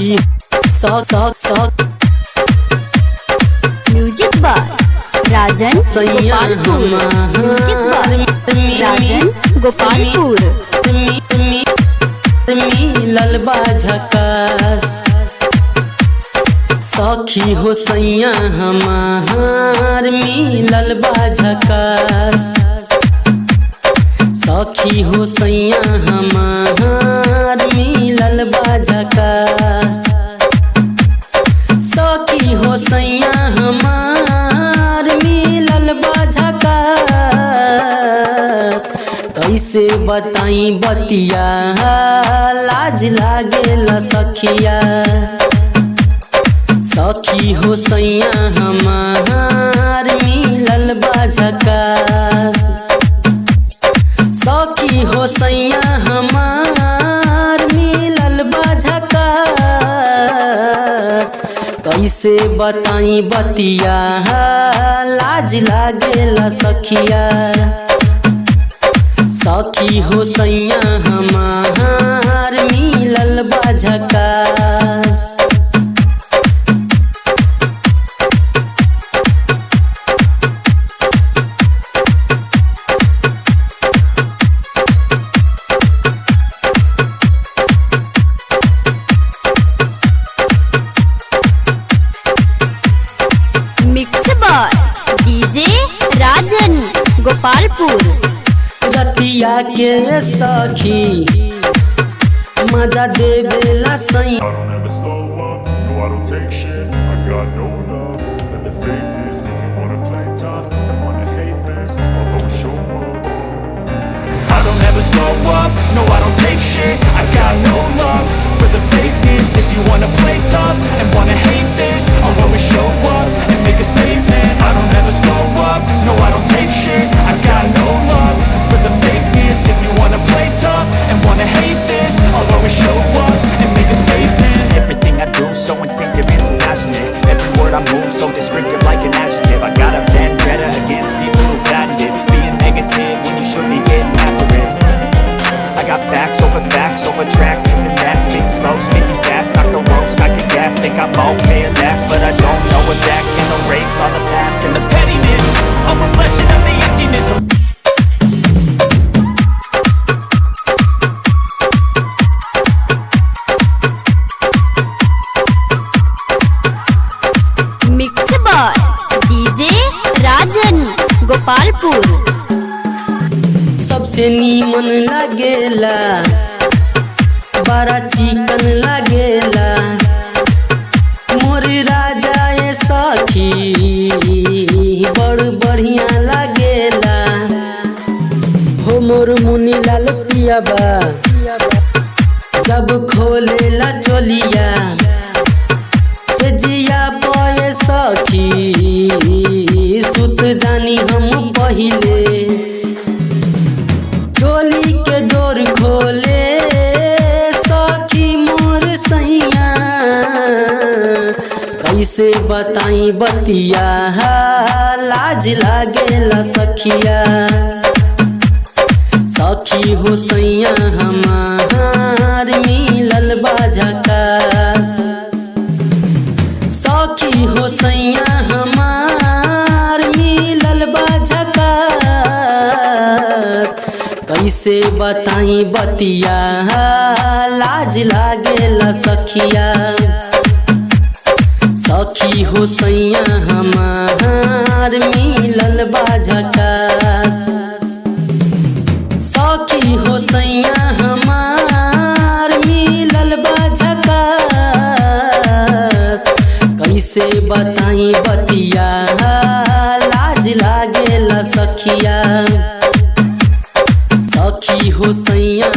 सखी music by Rajan Gopalpur. Music by Rajan Gopalpur. ललबा झकास सखी हो सैया हमार मिलल बा झकास। सखी हो सैया हमार मिलल बा झकास। सखी हो सैया हमार मिलल बा झकास। कैसे बताई बतिया लाज लागेला सखिया। सखी हो सैया हमार मिलल बा झकास। सखी हो सैया हमार मिलल बा झकास। कैसे बताई बतिया लाज लागेला सखिया। सखी हो सैया हमार मिलल बा झकास। Mix by DJ Rajan Gopalpur. रतिया के सखी मजा देवेला सैया। I don't ever slow up, no I don't take shit. I got no love for the fakeness. If you wanna play tough and wanna hate this, I'll always show up. I don't ever slow up, no I don't take shit. I got no love for the fakeness. If you wanna play tough and wanna hate this, I'll always show up and make a statement. I don't ever slow up, no I don't take shit. I got no love for the fakeness. If you wanna play tough and wanna hate this, I'll always show up and make a statement. Everything I do so instinctive and so passionate. Every word I move so descriptive like an adjective. I got a vendetta against people who patented being negative when you should be getting after it. I got facts over tracks, this and that. Speak slow, speaking fast, I can roast, I can gas. Think I'm okay at last, but I don't know if that can erase all the past and the pettiness. A reflection of the emptiness of mix by DJ Rajan Gopalpur. सबसे नीमन लागेला बड़ा चिकन लागेला मोर राजा ये सखी बड़ बढ़िया लागेला हो मोर मुनी लाल पियाबा जब खोलेला चोलिया से जिया पये सखी सुत जानी हम पहिले चोली के डोर खोले सखी मोर सैया। कैसे बताई बतिया लाज लागेला सखिया। सखी हो सैया हमार मिलल बा झकास। सखी हो सैया हमार मिलल बा झकास। कैसे बताई बतिया लाज लागेला सखिया। सखी हो सैया हमार मिलल बा झकास। सखी हो सैया हमार मिलल बा झकास। कैसे बताई बतिया लाज लागेला सखिया। सखी हो सैया